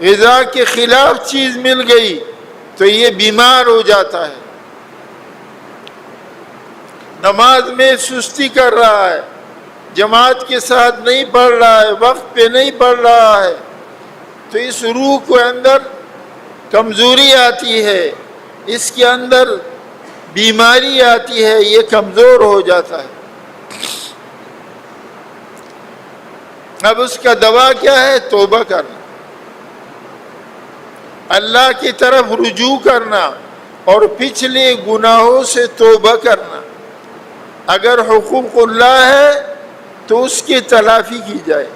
غذا کے خلاف چیز مل گئی تو یہ بیمار ہو جاتا ہے. نماز میں سستی کر رہا ہے، جماعت کے ساتھ نہیں پڑھ رہا ہے، وقت پہ نہیں پڑھ رہا ہے، تو اس روح کے اندر کمزوری آتی ہے، اس کے اندر بیماری آتی ہے، یہ کمزور ہو جاتا ہے. اب اس کا دوا کیا ہے؟ توبہ کرنا، اللہ کی طرف رجوع کرنا اور پچھلے گناہوں سے توبہ کرنا. اگر حقوق اللہ ہے تو اس کی تلافی کی جائے.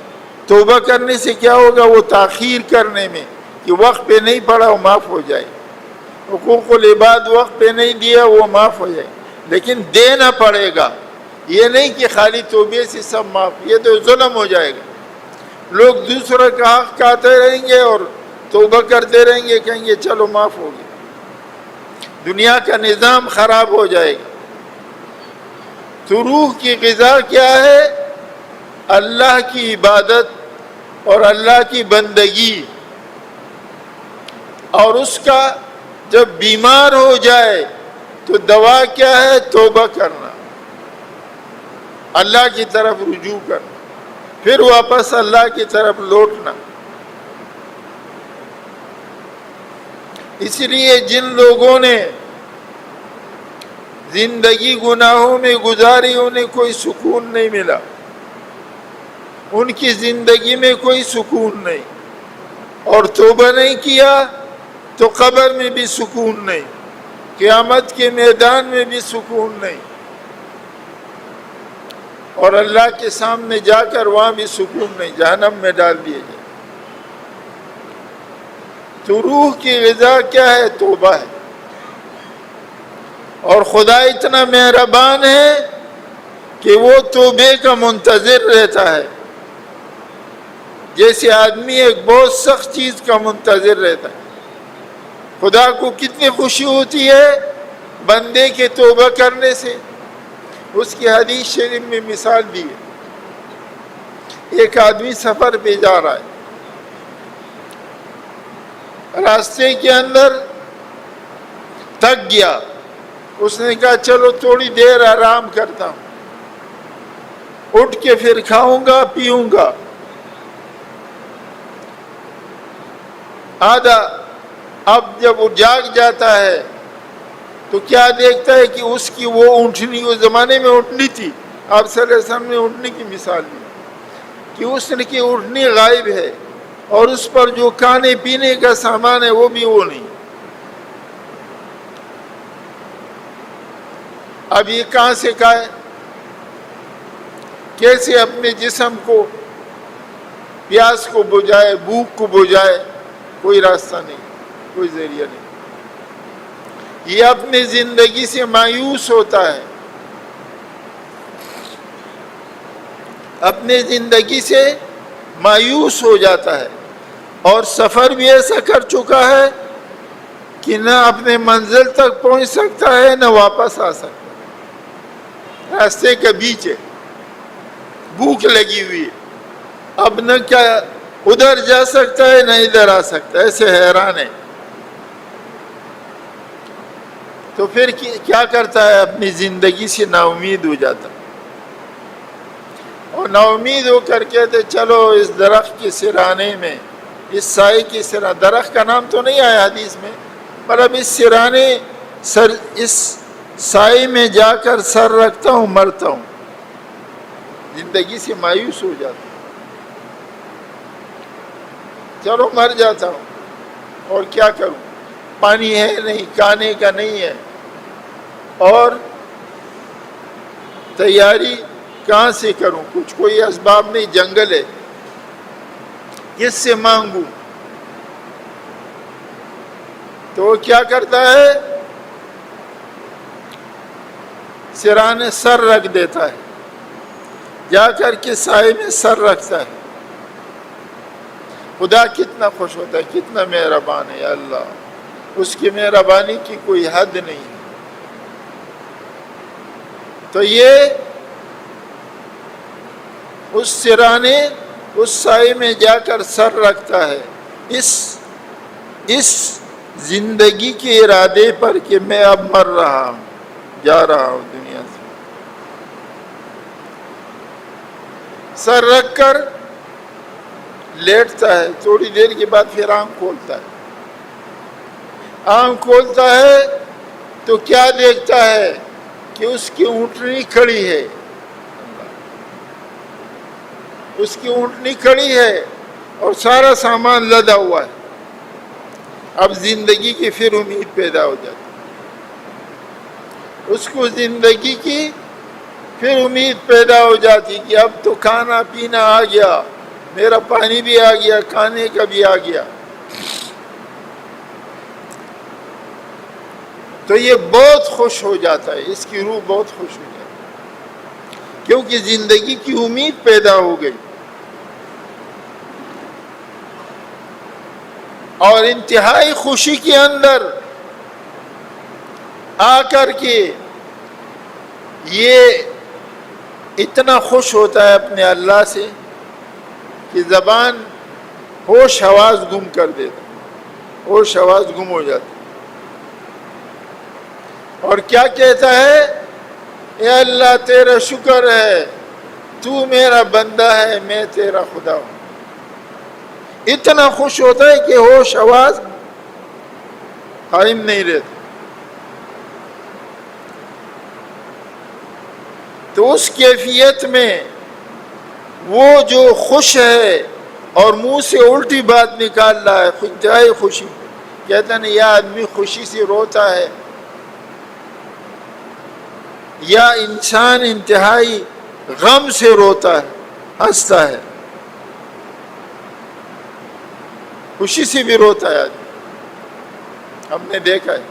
توبہ کرنے سے کیا ہوگا؟ وہ تاخیر کرنے میں کہ وقت پہ نہیں پڑا وہ معاف ہو جائے، حقوق العباد وقت پہ نہیں دیا وہ معاف ہو جائے، لیکن دینا پڑے گا. یہ نہیں کہ خالی توبے سے سب معاف، یہ تو ظلم ہو جائے گا. لوگ دوسروں کا حق کھاتے رہیں گے اور توبہ کرتے رہیں گے، کہیں گے چلو معاف ہو گیا. دنیا کا نظام خراب ہو جائے گا. تو روح کی غذا کیا ہے؟ اللہ کی عبادت اور اللہ کی بندگی. اور اس کا جب بیمار ہو جائے تو دوا کیا ہے؟ توبہ کرنا، اللہ کی طرف رجوع کرنا، پھر واپس اللہ کی طرف لوٹنا. اس لیے جن لوگوں نے زندگی گناہوں میں گزاری انہیں کوئی سکون نہیں ملا، ان کی زندگی میں کوئی سکون نہیں، اور توبہ نہیں کیا تو قبر میں بھی سکون نہیں، قیامت کے میدان میں بھی سکون نہیں، اور اللہ کے سامنے جا کر وہاں بھی سکون نہیں، جہنم میں ڈال دیے جائے. تو روح کی غذا کیا ہے؟ توبہ ہے. اور خدا اتنا مہربان ہے کہ وہ توبے کا منتظر رہتا ہے، جیسے آدمی ایک بہت سخت چیز کا منتظر رہتا ہے. خدا کو کتنی خوشی ہوتی ہے بندے کے توبہ کرنے سے. اس کی حدیث شریف میں مثال دی ہے. ایک آدمی سفر پہ جا رہا ہے، راستے کے اندر تھک گیا، اس نے کہا چلو تھوڑی دیر آرام کرتا ہوں، اٹھ کے پھر کھاؤں گا پیوں گا. اب جب وہ جاگ جاتا ہے تو کیا دیکھتا ہے کہ اس کی وہ اونٹنی، اس زمانے میں اونٹنی تھی، آپ صلی اللہ علیہ وسلم نے اونٹنی کی مثال دی کہ اس نے کی اونٹنی غائب ہے، اور اس پر جو کھانے پینے کا سامان ہے وہ بھی وہ نہیں. اب یہ کہاں سے کھائے؟ کیسے اپنے جسم کو پیاس کو بجھائے، بھوک کو بجھائے؟ کوئی راستہ نہیں، کوئی ذریعہ نہیں. یہ اپنی زندگی سے مایوس ہوتا ہے، اپنے زندگی سے مایوس ہو جاتا ہے، اور سفر بھی ایسا کر چکا ہے کہ نہ اپنے منزل تک پہنچ سکتا ہے نہ واپس آ سکتا ہے. راستے کا بیچ ہے، بھوک لگی ہوئی ہے، اب نہ کیا ادھر جا سکتا ہے نہ ادھر آ سکتا ہے، ایسے حیران ہے. تو پھر کیا کرتا ہے؟ اپنی زندگی سے نا امید ہو جاتا، اور نا امید ہو کر کہتے چلو اس درخت کے سرانے میں، اس سائے کے سرانے، درخت کا نام تو نہیں آیا حدیث میں، مطلب اس سرانے اس سائے میں جا کر سر رکھتا ہوں، مرتا ہوں. زندگی سے مایوس ہو جاتا ہوں، چلو مر جاتا ہوں، اور کیا کروں؟ پانی ہے نہیں، کھانے کا نہیں ہے، اور تیاری کہاں سے کروں؟ کچھ کوئی اسباب نہیں، جنگل ہے، کس سے مانگوں؟ تو وہ کیا کرتا ہے؟ سرانے سر رکھ دیتا ہے، جا کر کے سائے میں سر رکھتا ہے. خدا کتنا خوش ہوتا ہے، کتنا مہربان ہے اللہ، اس کی مہربانی کی کوئی حد نہیں. تو یہ اس سرانے، اس سائے میں جا کر سر رکھتا ہے، اس زندگی کے ارادے پر کہ میں اب مر رہا ہوں، جا رہا ہوں دنیا سے، سر رکھ کر لیٹتا ہے، تھوڑی دیر کے بعد پھر آنکھ کھولتا ہے۔ آنکھ کھولتا ہے تو کیا دیکھتا ہے کہ اس کی اونٹنی کھڑی ہے، اس کی اونٹنی کھڑی ہے اور سارا سامان لدا ہوا ہے۔ اب زندگی کی پھر امید پیدا ہو جاتی، اس کو زندگی کی پھر امید پیدا ہو جاتی کہ اب تو کھانا پینا آ گیا، میرا پانی بھی آ گیا، کھانے کا بھی آ گیا۔ تو یہ بہت خوش ہو جاتا ہے، اس کی روح بہت خوش ہو جاتی ہے، کیونکہ زندگی کی امید پیدا ہو گئی۔ اور انتہائی خوشی کے اندر آ کر کے یہ اتنا خوش ہوتا ہے اپنے اللہ سے کہ زبان ہوش حواس گم کر دیتا، ہوش حواس گم ہو جاتا، اور کیا کہتا ہے؟ اے اللہ تیرا شکر ہے، تو میرا بندہ ہے، میں تیرا خدا ہوں۔ اتنا خوش ہوتا ہے کہ ہوش حواس قائم نہیں رہتا۔ تو اس کیفیت میں وہ جو خوش ہے اور منہ سے الٹی بات نکال رہا ہے، انتہائی خوشی، کہتا نہیں یا آدمی خوشی سے روتا ہے، یا انسان انتہائی غم سے روتا ہے، ہنستا ہے، خوشی سے بھی روتا ہے آدمی، ہم نے دیکھا ہے،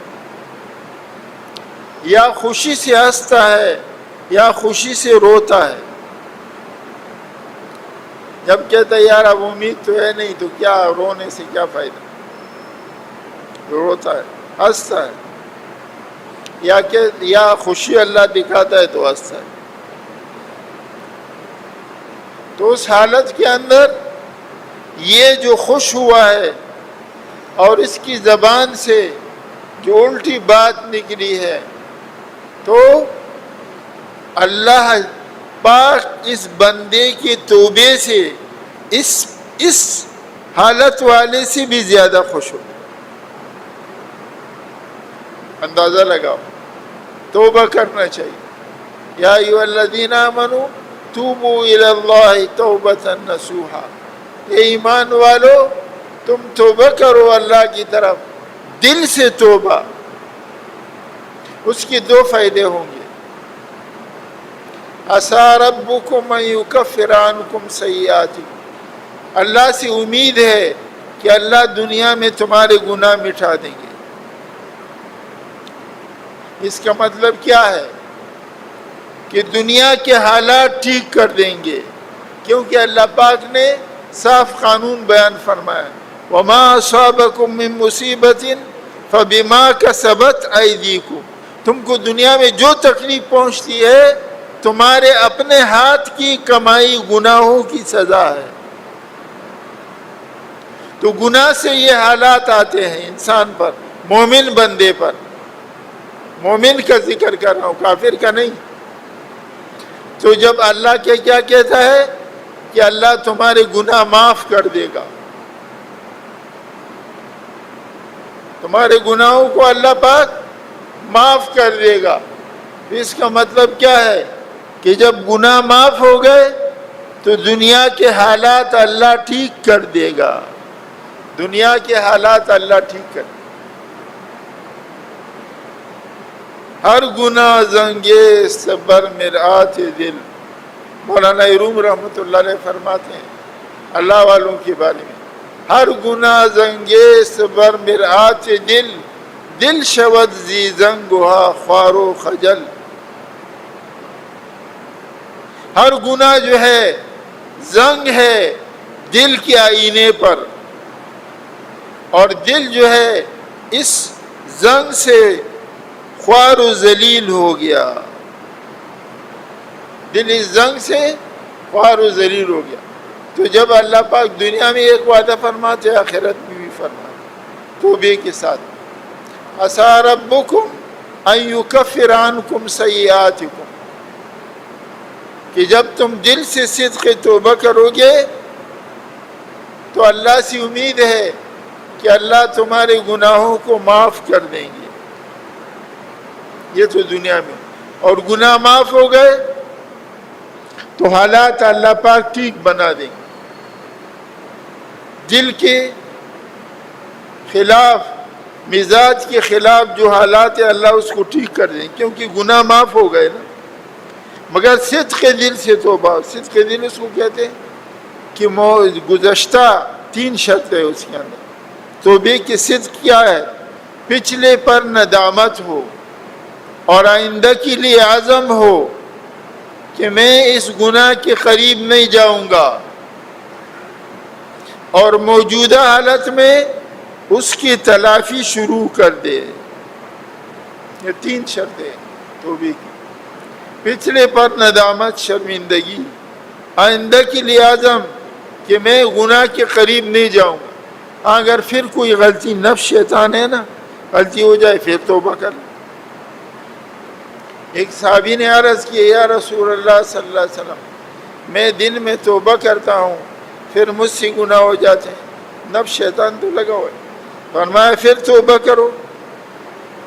یا خوشی سے ہنستا ہے یا خوشی سے روتا ہے۔ جب کہتا ہے یار اب امید تو ہے نہیں تو کیا، رونے سے کیا فائدہ، روتا ہے، ہنستا ہے، یا خوشی اللہ دکھاتا ہے تو ہنستا ہے۔ تو اس حالت کے اندر یہ جو خوش ہوا ہے اور اس کی زبان سے جو الٹی بات نکلی ہے، تو اللہ پاک اس بندے کے توبے سے اس حالت والے سے بھی زیادہ خوش ہو۔ اندازہ لگاؤ، توبہ کرنا چاہیے۔ یا ایھا الذین آمنوا توبوا الی اللہ توبۃ نصوحا، اے ایمان والو تم توبہ کرو اللہ کی طرف دل سے توبہ۔ اس کے دو فائدے ہوں گے، عسیٰ ربکم ان یکفر عنکم سیئاتکم، اللہ سے امید ہے کہ اللہ دنیا میں تمہارے گناہ مٹا دیں گے۔ اس کا مطلب کیا ہے؟ کہ دنیا کے حالات ٹھیک کر دیں گے، کیونکہ اللہ پاک نے صاف قانون بیان فرمایا، وما اصابکم من مصیبت فبما کسبت ایدیکم، تم کو دنیا میں جو تکلیف پہنچتی ہے تمہارے اپنے ہاتھ کی کمائی گناہوں کی سزا ہے۔ تو گناہ سے یہ حالات آتے ہیں انسان پر، مومن بندے پر، مومن کا ذکر کر رہا ہوں، کافر کا نہیں۔ تو جب اللہ کیا کہتا ہے کہ اللہ تمہارے گناہ معاف کر دے گا، تمہارے گناہوں کو اللہ پاک معاف کر دے گا، اس کا مطلب کیا ہے کہ جب گناہ معاف ہو گئے تو دنیا کے حالات اللہ ٹھیک کر دے گا، دنیا کے حالات اللہ ٹھیک کر دے گا۔ ہر گناہ زنگیز بر مرآت دل، مولانا روم رحمۃ اللہ علیہ فرماتے ہیں اللہ والوں کے بارے میں، ہر گناہ زنگیز بر مرآت دل، دل شود زی زنگھا خوار و خجل، ہر گناہ جو ہے زنگ ہے دل کے آئینے پر، اور دل جو ہے اس زنگ سے خوار و ذلیل ہو گیا، دل اس زنگ سے خوار و ذلیل ہو گیا۔ تو جب اللہ پاک دنیا میں ایک وعدہ فرماتے آخرت میں بھی فرماتے توبے کے ساتھ عسیٰ ربکم ان یکفر عنکم سیئاتکم، کہ جب تم دل سے صدق توبہ کرو گے تو اللہ سے امید ہے کہ اللہ تمہارے گناہوں کو معاف کر دیں گے. یہ تو دنیا میں، اور گناہ معاف ہو گئے تو حالات اللہ پاک ٹھیک بنا دیں گے. دل کے خلاف، مزاج کے خلاف جو حالات ہے اللہ اس کو ٹھیک کر دیں، کیونکہ گناہ معاف ہو گئے نا. مگر صدق دل سے توبہ، صدق دل اس کو کہتے ہیں کہ گزشتہ 3 شرط ہے اس کے اندر. توبے کی صدق کیا ہے؟ پچھلے پر ندامت ہو اور آئندہ کے لیے عزم ہو کہ میں اس گناہ کے قریب نہیں جاؤں گا، اور موجودہ حالت میں اس کی تلافی شروع کر دے. یہ 3 شرطیں توبے کی. پچھلے پر ندامت، شرمندگی، آئندہ کے لیے عزم کہ میں گناہ کے قریب نہیں جاؤں گا. اگر پھر کوئی غلطی، نفس شیطان ہے نا، غلطی ہو جائے پھر توبہ کر. ایک صحابی نے عرض کی یا رسول اللہ صلی اللہ علیہ وسلم، میں دن میں توبہ کرتا ہوں پھر مجھ سے گناہ ہو جاتے ہیں، نفس شیطان تو لگا ہوا ہے. فرمایا پھر توبہ کرو.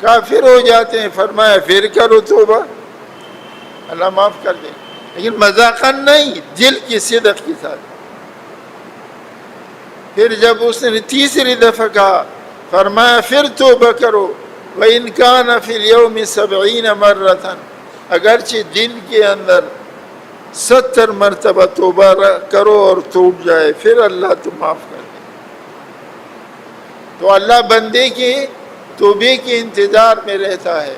کافر ہو جاتے ہیں، فرمایا پھر کرو توبہ، اللہ معاف کر دے. لیکن مذاقاً نہیں، دل کی صدق کے ساتھ. پھر جب اس نے تیسری دفعہ کہا فرمایا پھر توبہ کرو. وَإِنْ كَانَ فِي الْيَوْمِ 70 مَرَّةً، اگرچہ دن کے اندر 70 مرتبہ توبہ کرو اور ٹوٹ جائے پھر اللہ تو معاف کر دے. تو اللہ بندے کے توبے کے انتظار میں رہتا ہے.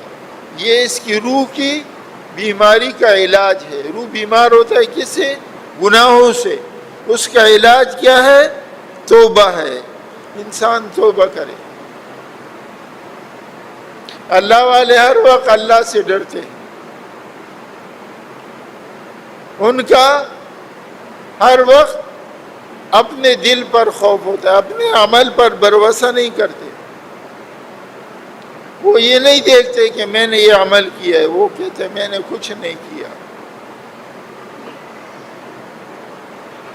یہ اس کی روح کی بیماری کا علاج ہے. روح بیمار ہوتا ہے کس سے؟ گناہوں سے. اس کا علاج کیا ہے؟ توبہ ہے. انسان توبہ کرے. اللہ والے ہر وقت اللہ سے ڈرتے ہیں. ان کا ہر وقت اپنے دل پر خوف ہوتا ہے، اپنے عمل پر بھروسہ نہیں کرتے. وہ یہ نہیں دیکھتے کہ میں نے یہ عمل کیا ہے، وہ کہتے ہیں میں نے کچھ نہیں کیا.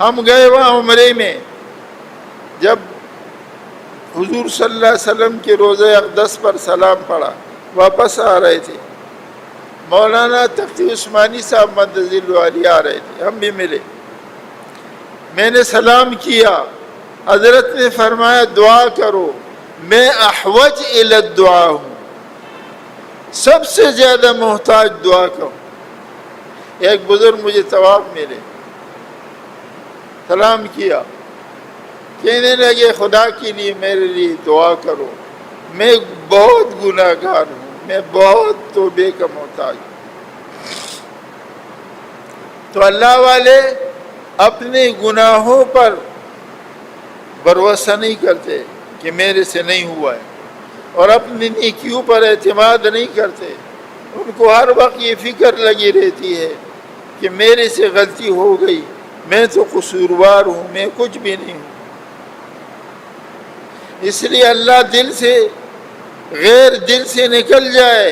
ہم گئے وہاں عمرے میں، جب حضور صلی اللہ علیہ وسلم کے روضہ اقدس پر سلام پڑھا، واپس آ رہے تھے. مولانا تقی عثمانی صاحب مدد ذیل آ رہے تھے، ہم بھی ملے. میں نے سلام کیا، حضرت نے فرمایا دعا کرو، میں احوج الی الدعا ہوں، سب سے زیادہ محتاج دعا کا ہوں. ایک بزرگ مجھے طواف ملے، سلام کیا، کہنے لگے خدا کے لیے میرے لیے دعا کرو، میں بہت گناہ گار ہوں، میں بہت توبے کا محتاج ہوں. تو اللہ والے اپنے گناہوں پر بھروسہ نہیں کرتے کہ میرے سے نہیں ہوا ہے، اور اپنی نیکیوں پر اعتماد نہیں کرتے. ان کو ہر وقت یہ فکر لگی رہتی ہے کہ میرے سے غلطی ہو گئی، میں تو قصوروار ہوں، میں کچھ بھی نہیں ہوں. اس لیے اللہ دل سے، غیر دل سے نکل جائے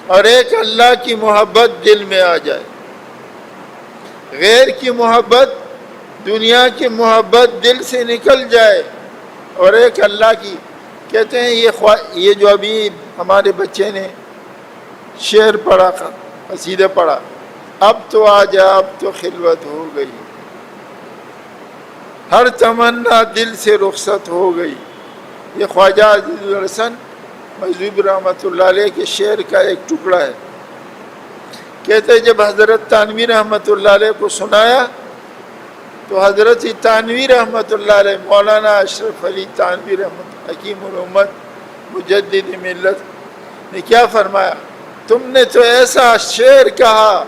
اور ایک اللہ کی محبت دل میں آ جائے. غیر کی محبت، دنیا کی محبت دل سے نکل جائے اور ایک اللہ کی. کہتے ہیں یہ جو ابھی ہمارے بچے نے شعر پڑھا، قصیدہ پڑھا، اب تو آ جا اب تو خلوت ہو گئی، ہر تمنا دل سے رخصت ہو گئی. یہ خواجہ عزیز الحسن مجذوب رحمۃ اللہ علیہ کے شعر کا ایک ٹکڑا ہے. کہتے ہیں جب حضرت تھانوی رحمۃ اللہ علیہ کو سنایا تو حضرت تھانوی رحمۃ اللہ علیہ، مولانا اشرف علی تھانوی رحمۃ حکیم الامت مجدد ملت، نے کیا فرمایا؟ تم نے تو ایسا شعر کہا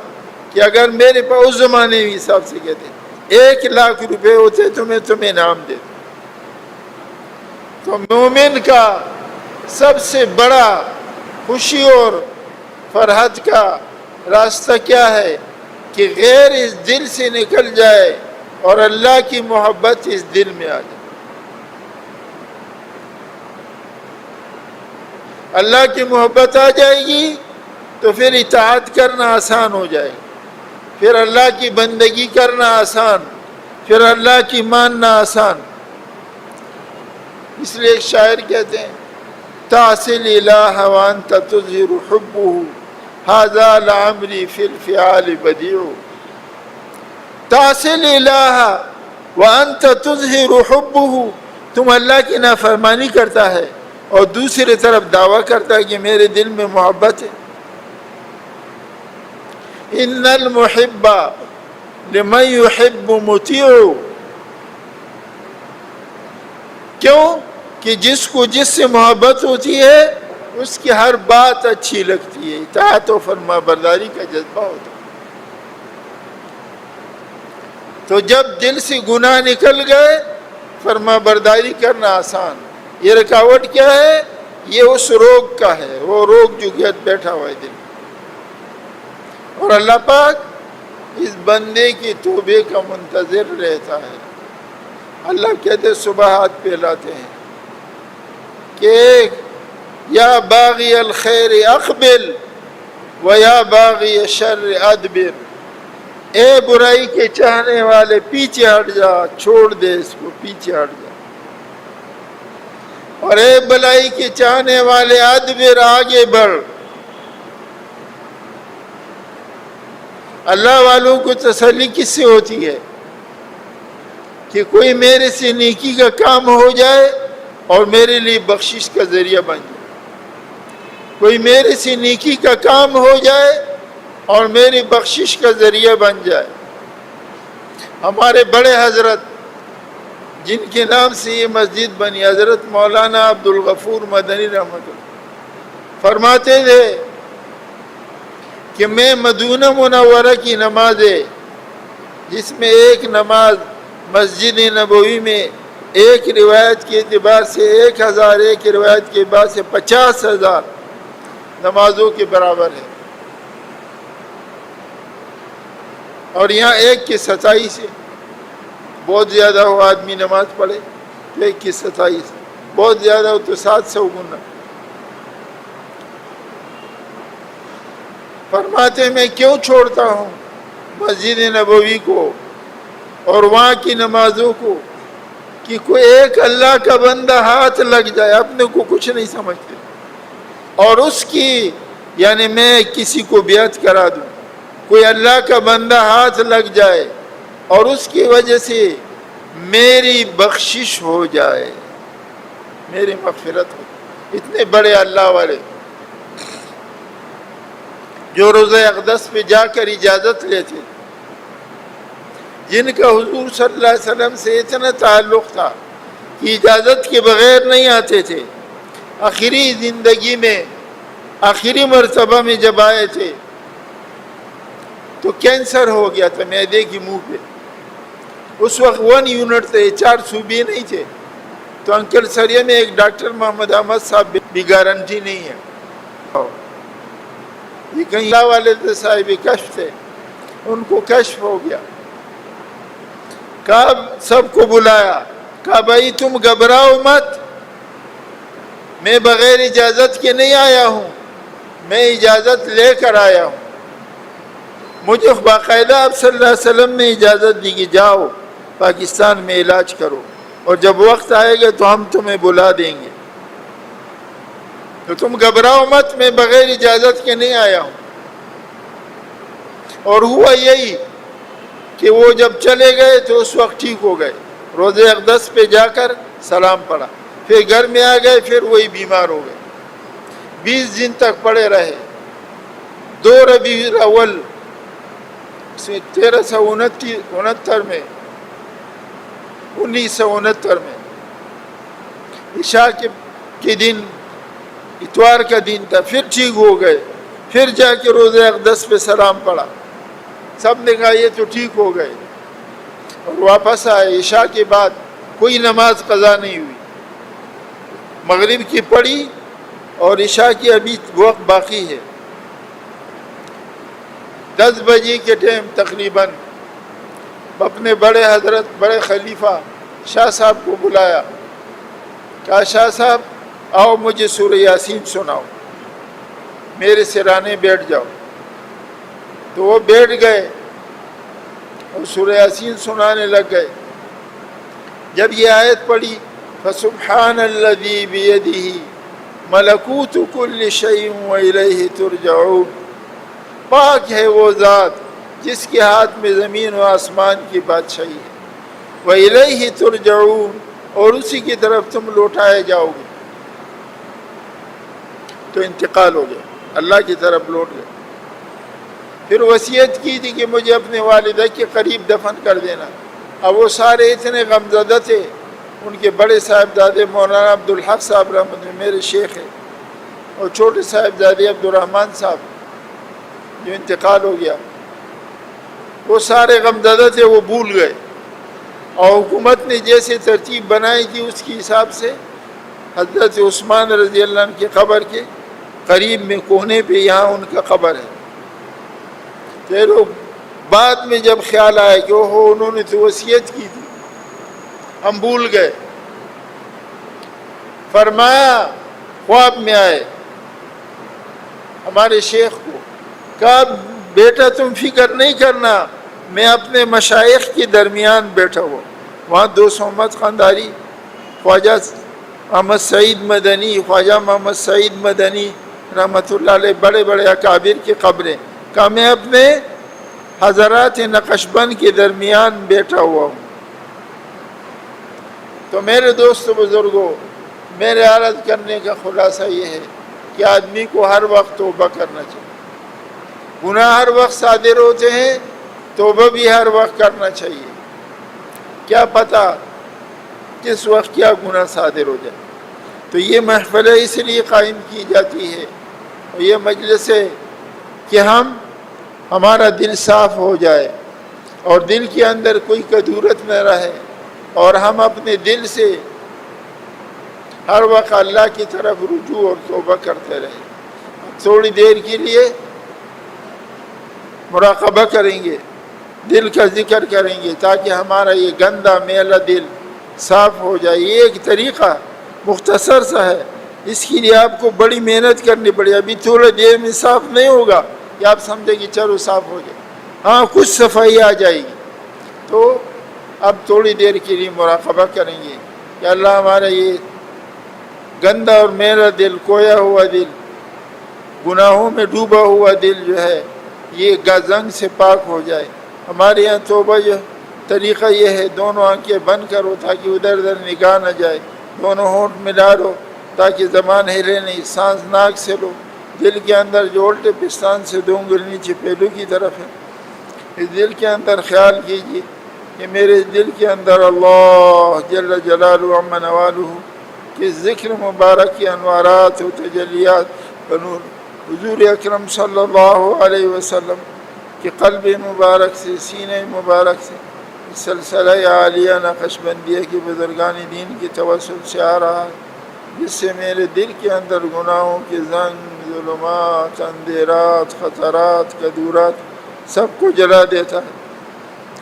کہ اگر میرے پاس اس زمانے میں حساب سے کہتے 1,00,000 روپے ہوتے تو میں تمہیں انعام دیتا. تو مومن کا سب سے بڑا خوشی اور فرحت کا راستہ کیا ہے کہ غیر اس دل سے نکل جائے اور اللہ کی محبت اس دل میں آ جائے. اللہ کی محبت آ جائے گی تو پھر اطاعت کرنا آسان ہو جائے گا, پھر اللہ کی بندگی کرنا آسان, پھر اللہ کی ماننا آسان. اس لیے ایک شاعر کہتے ہیں تعصل الہ وانت تظہر حبہ ھذا لعمری فی الفعال بدیع. تعصل الہ وانت تظہر حبہ, تم اللہ کی نافرمانی کرتا ہے اور دوسری طرف دعویٰ کرتا ہے کہ میرے دل میں محبت ہے. ان المحب لمن يحب مطیع. کیوں کہ جس کو جس سے محبت ہوتی ہے اس کی ہر بات اچھی لگتی ہے, اطاعت و فرما برداری کا جذبہ ہوتا ہے. تو جب دل سے گناہ نکل گئے فرما برداری کرنا آسان. یہ رکاوٹ کیا ہے؟ یہ اس روگ کا ہے, وہ روگ جو گھر بیٹھا ہوا ہے دل. اور اللہ پاک اس بندے کی توبے کا منتظر رہتا ہے. اللہ کہتے صبح ہاتھ پھیلاتے ہیں کہ یا باغی الخیر اقبل و یا باغی الشر ادبر. اے برائی کے چاہنے والے پیچھے ہٹ جا, چھوڑ دے اس کو, پیچھے ہٹ جا. اور اے بلائی کے چاہنے والے ادبر, آگے بڑھ. اللہ والوں کو تسلی کس سے ہوتی ہے؟ کہ کوئی میرے سے نیکی کا کام ہو جائے اور میرے لیے بخشش کا ذریعہ بن جائے. کوئی میرے سے نیکی کا کام ہو جائے اور میری بخشش کا ذریعہ بن جائے. ہمارے بڑے حضرت جن کے نام سے یہ مسجد بنی, حضرت مولانا عبدالغفور مدنی رحمۃ اللہ, فرماتے تھے کہ میں مدینہ منورہ کی نمازیں, جس میں ایک نماز مسجد نبوی میں ایک روایت کے اعتبار سے 1000, ایک روایت کے اعتبار سے 50,000 نمازوں کے برابر ہے. اور یہاں 1 کی 27 ہے. بہت زیادہ ہو آدمی نماز پڑھے تو 1 کی 27, بہت زیادہ ہو تو 700 گنا. فرماتے میں کیوں چھوڑتا ہوں مسجد نبوی کو اور وہاں کی نمازوں کو کہ کوئی ایک اللہ کا بندہ ہاتھ لگ جائے, اپنے کو کچھ نہیں سمجھتے, اور اس کی یعنی میں کسی کو بیعت کرا دوں, کوئی اللہ کا بندہ ہاتھ لگ جائے اور اس کی وجہ سے میری بخشش ہو جائے, میری مغفرت ہو. اتنے بڑے اللہ والے جو روزہ اقدس پہ جا کر اجازت لیتے, جن کا حضور صلی اللہ علیہ وسلم سے اتنا تعلق تھا کہ اجازت کے بغیر نہیں آتے تھے. آخری زندگی میں آخری مرتبہ میں جب آئے تھے تو کینسر ہو گیا تھا معدے کی منہ پہ. اس وقت 1 یونٹ تھے, 4 صوبے نہیں تھے. تو انکل سریہ میں ایک ڈاکٹر محمد احمد صاحب بھی گارنٹی نہیں ہے. یہ کہیں اللہ والے تھے, صاحب کشف تھے, ان کو کشف ہو گیا. کہا سب کو بلایا, کہا بھائی تم گھبراؤ مت, میں بغیر اجازت کے نہیں آیا ہوں, میں اجازت لے کر آیا ہوں. مجھے باقاعدہ آپ صلی اللہ علیہ وسلم نے اجازت دی کہ جاؤ پاکستان میں علاج کرو, اور جب وقت آئے گا تو ہم تمہیں بلا دیں گے, تو تم گھبراؤ مت, میں بغیر اجازت کے نہیں آیا ہوں. اور ہوا یہی کہ وہ جب چلے گئے تو اس وقت ٹھیک ہو گئے. روزہ اقدس پہ جا کر سلام پڑھا, پھر گھر میں آ گئے, پھر وہی بیمار ہو گئے. 20 دن تک پڑے رہے. 2 ربیع الاول 1369 میں 1969 میں عشاء کے دن اتوار کا دن تھا, پھر ٹھیک ہو گئے. پھر جا کے روزہ اقدس پہ سلام پڑھا, سب نے کہا یہ تو ٹھیک ہو گئے, اور واپس آئے. عشاء کے بعد کوئی نماز قضا نہیں ہوئی, مغرب کی پڑھی اور عشاء کی ابھی وقت باقی ہے. 10 بجے کے ٹائم تقریباً اپنے بڑے حضرت بڑے خلیفہ شاہ صاحب کو بلایا، کہا شاہ صاحب آؤ مجھے سورہ یاسین سناؤ، میرے سرانے بیٹھ جاؤ۔ تو وہ بیٹھ گئے اور سورہ یاسین سنانے لگ گئے۔ جب یہ آیت پڑھی فسبحان الذی بیدہ ملکوت کل شیء والیہ ترجعون، پاک ہے وہ ذات جس کے ہاتھ میں زمین و آسمان کی بادشاہی ہے، وَإِلَيْهِ تُرْجَعُونَ، اور اسی کی طرف تم لوٹائے جاؤ گے۔ تو انتقال ہو گیا، اللہ کی طرف لوٹ گئے۔ پھر وصیت کی تھی کہ مجھے اپنے والدہ کے قریب دفن کر دینا۔ اب وہ سارے اتنے غمزدہ تھے، ان کے بڑے صاحبزادے مولانا عبدالحق صاحب رحمۃ اللہ میرے شیخ ہیں، اور چھوٹے صاحبزادے عبدالرحمن صاحب جو انتقال ہو گیا، وہ سارے غمزدہ تھے، وہ بھول گئے۔ اور حکومت نے جیسے ترتیب بنائی تھی اس کے حساب سے حضرت عثمان رضی اللہ عنہ کی قبر کے قریب میں کونے پہ یہاں ان کا قبر ہے۔ تو بعد میں جب خیال آیا کہ اوہو انہوں نے تو وصیت کی تھی، ہم بھول گئے۔ فرمایا، خواب میں آئے ہمارے شیخ کو، کہا بیٹا تم فکر نہیں کرنا، میں اپنے مشائخ کے درمیان بیٹھا ہوا، وہاں 200 محمد خانداری، خواجہ محمد سعید مدنی، خواجہ محمد سعید مدنی رحمۃ اللہ علیہ، بڑے بڑے اکابر کی قبریں، کہا میں اپنے حضرات نقش بند کے درمیان بیٹھا ہوا ہوں۔ تو میرے دوست بزرگوں، میرے عرض کرنے کا خلاصہ یہ ہے کہ آدمی کو ہر وقت توبہ کرنا چاہیے۔ گناہ ہر وقت صادر ہوتے ہیں، توبہ بھی ہر وقت کرنا چاہیے۔ کیا پتہ کس وقت کیا گناہ صادر ہو جائے۔ تو یہ محفلیں اس لیے قائم کی جاتی ہے، اور یہ مجلس ہے کہ ہمارا دل صاف ہو جائے اور دل کے اندر کوئی کدورت نہ رہے، اور ہم اپنے دل سے ہر وقت اللہ کی طرف رجوع اور توبہ کرتے رہیں۔ تھوڑی دیر کے لیے مراقبہ کریں گے، دل کا ذکر کریں گے، تاکہ ہمارا یہ گندا میلا دل صاف ہو جائے۔ یہ ایک طریقہ مختصر سا ہے، اس کے لیے آپ کو بڑی محنت کرنی پڑے۔ ابھی تھوڑے دیر میں صاف نہیں ہوگا کہ آپ سمجھیں کہ چلو صاف ہو جائے، ہاں کچھ صفائی آ جائے گی۔ تو اب تھوڑی دیر کے لیے مراقبہ کریں گے کہ اللہ ہمارا یہ گندا اور میلا دل، کھویا ہوا دل، گناہوں میں ڈوبا ہوا دل جو ہے، یہ زنگ سے پاک ہو جائے۔ ہمارے یہاں توبہ جو طریقہ یہ ہے، دونوں آنکھیں بند کرو تاکہ ادھر ادھر نگاہ نہ جائے، دونوں ہونٹ ملا لو تاکہ زبان ہلے نہیں، سانس ناک سے لو، دل کے اندر جو الٹے پستان سے 2 انگلی نیچے پہلو کی طرف ہے، اس دل کے اندر خیال کیجیے کہ میرے دل کے اندر اللہ جل جلالہ عم نوالہ کے ذکر مبارک کی انوارات و تجلیات بنور حضور اکرم صلی اللہ علیہ وسلم کے قلب مبارک سے، سینہ مبارک سے، سلسلہ عالیہ نقش بندیہ کے بزرگان دین کے توسل سے آ رہا ہے، جس سے میرے دل کے اندر گناہوں کے زنگ، ظلمات، اندھیرات، خطرات، کدورات سب کو جلا دیتا ہے،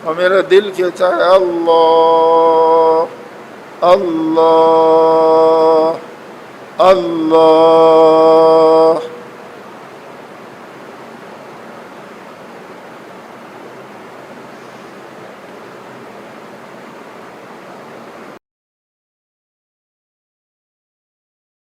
اور میرا دل کہتا ہے اللہ اللہ اللہ